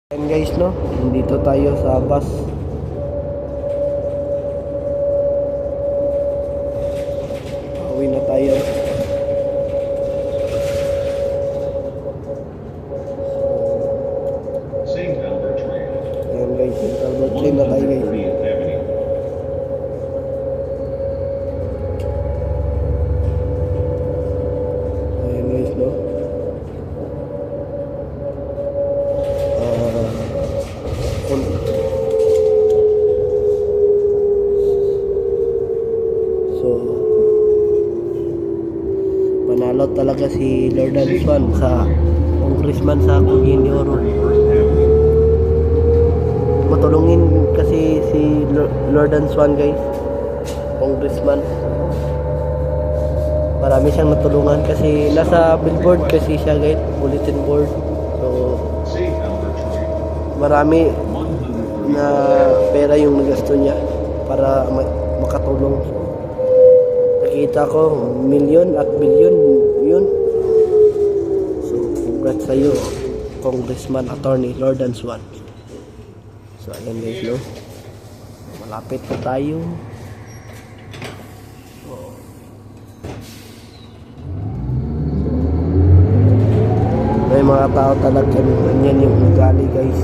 Ayan guys, no, dito tayo sa bus. Uwi na tayo. Ayan guys, Albert Trail na tayo guys. Ayan guys, no. So, panalo talaga si Lord Swan sa congressman sa Cagayan de Oro. Matulungin kasi si Lord Swan guys, congressman. Marami siyang natulungan kasi nasa billboard kasi siya guys, bulletin board. So, marami na pera yung nagasto niya para makatulong. Nakita ko milyon at bilyon yun. So congrats sa iyo, Congressman Attorney Lord Swan. So ayan guys, no, malapit na tayo. May mga tao talaga ganyan yung ugali guys,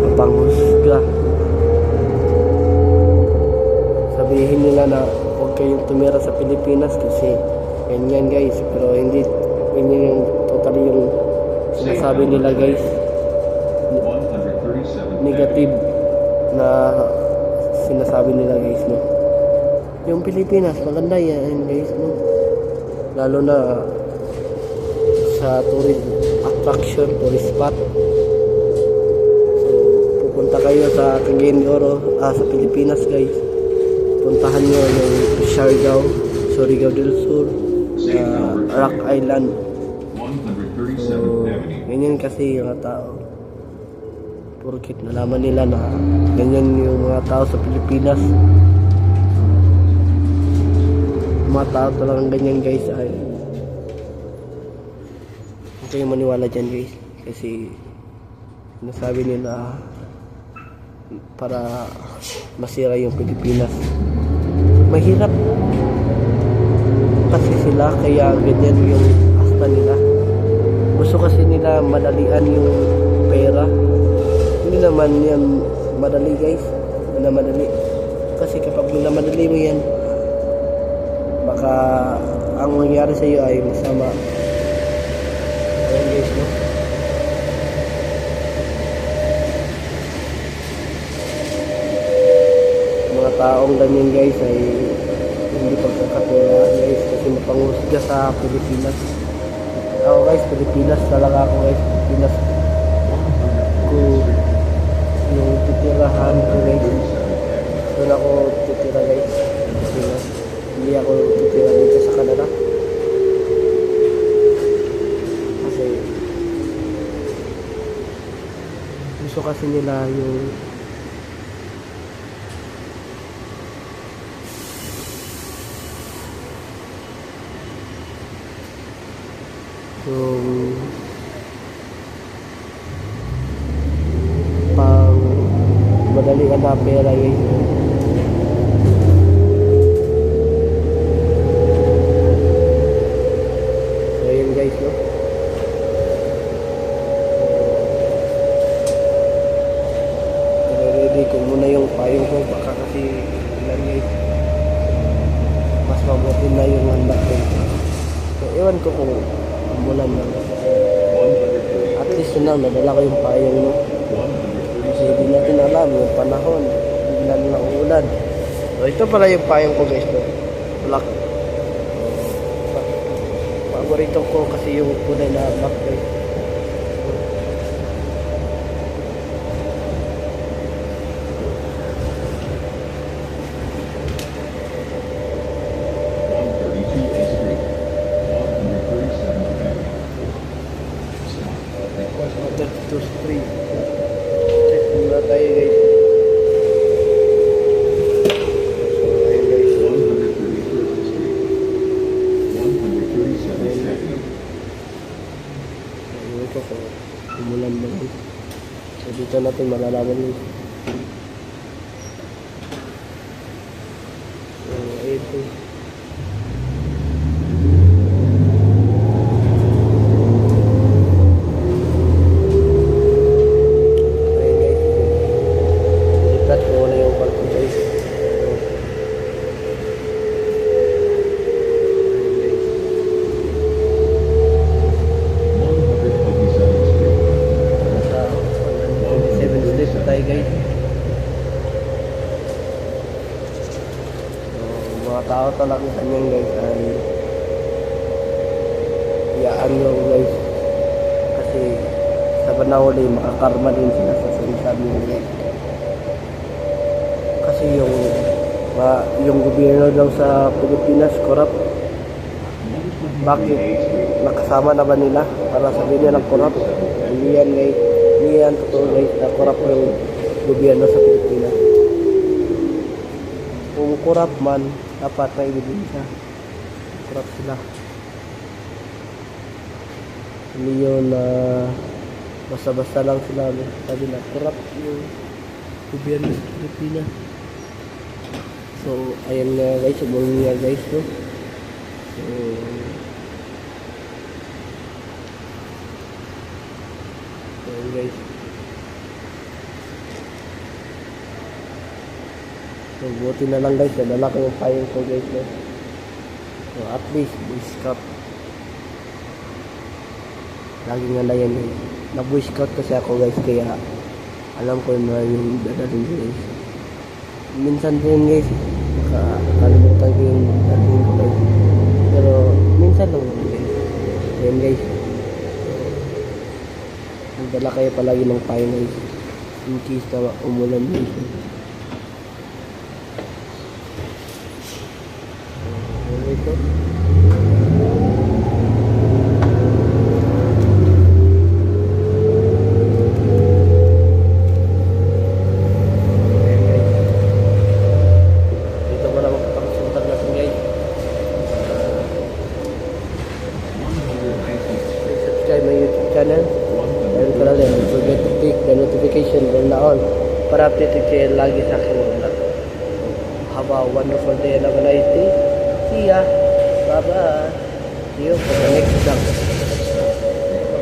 mapanghusga. Sabihin nila na huwag kayong tumira sa Pilipinas kasi ganyan guys, pero hindi ganyan yung totally yung sinasabi nila guys. Negative na sinasabi nila guys, no. Yung Pilipinas maganda yan guys, no, lalo na sa tourist attraction, tourist spot. So pupunta kayo sa Cagayan de Oro, sa Pilipinas guys, puntahan nyo yung Surigao del Sur, Rock Island. So ganyan kasi yung mga tao, porkit nalaman nila na ganyan yung mga tao sa Pilipinas. Mga tao talagang ganyan guys, ay huwag kayong maniwala dyan guys, kasi nasabi nila para masira yung Pilipinas. Mahirap kasi sila, kaya ganyan yung asta nila. Gusto kasi nila madalian yung pera. Hindi naman yan madali guys, hindi na madali. Kasi kapag minamadali mo yan, baka ang mangyari sa iyo ay masama. Ayan guys, no. Mga taong ganyan guys ay hindi pagkakatulaan guys, kasi mapanghusga sa Pilipinas. Ako guys, Pilipinas talaga ako guys. Pilipinas ko yung titirahan ko guys. Doon ako titira guys, Pilipinas. Hindi ako titira dito sa Canada. Kasi gusto kasi nila yung pang madali ka na pera guys. So yun guys, no, ready ko muna yung payong ko, baka kasi ilan guys, mas mabuti na yung handa ko. So ewan ko kung umulan na, at least yun lang, nadala ko yung payong, no, kasi hindi natin alam yung panahon, bigla na uulan. So ito pala yung payong ko guys, no, black. Paborito ko kasi yung kulay na black guys. Muna tayo guys. So ayun guys, ayun ko kung umulan ba guys. So, dito natin malalaman guys. So, ayun po. Ayun guys. Lipat ko na yung barko guys. So, ayun guys. 127th Street. Nasa 127 street na tayo guys. So, mga tao talaga kanyan guys ay iyaan nyo guys. Kasi sa panahon ay makakarma din sila sa sinasabi nyo guys. Kasi yung gobyerno daw sa Pilipinas corrupt. Bakit? Nakasama na ba nila para sabihin nila ng corrupt? Hindi yan guys. Hindi yan totoo guys na corrupt yung gobyerno sa Pilipinas. Kung corrupt man, dapat na ebidensya. Corrupt sila. Hindi yun na basta-basta lang sila. Sabi na corrupt yung gobyerno sa Pilipinas. So, ayan nga guys. Subulong nga guys. No? So, ayan guys. So, buti na lang guys. Nadala ko yung payong ko guys. No? So, at least, Boy Scout. Lagi nga na yan guys. Na Boy Scout kasi ako guys. Kaya, alam ko na yung dadalhin ko guys. Minsan din guys. Nakalimutan ko yung dadalhin ko guys. Pero, minsan lang guys. Ayan guys. Magdala kayo palagi ng payong guys. In case na umulan guys. Ito. Dito mo na magpapakasuntag natin guys. Please subscribe my YouTube channel. And pala din, don't forget to click the notification bell na on para updated kayo lagi sa aking vlog. Have a wonderful day and have a nice day. See ya. Bye-bye. See you for the next vlog.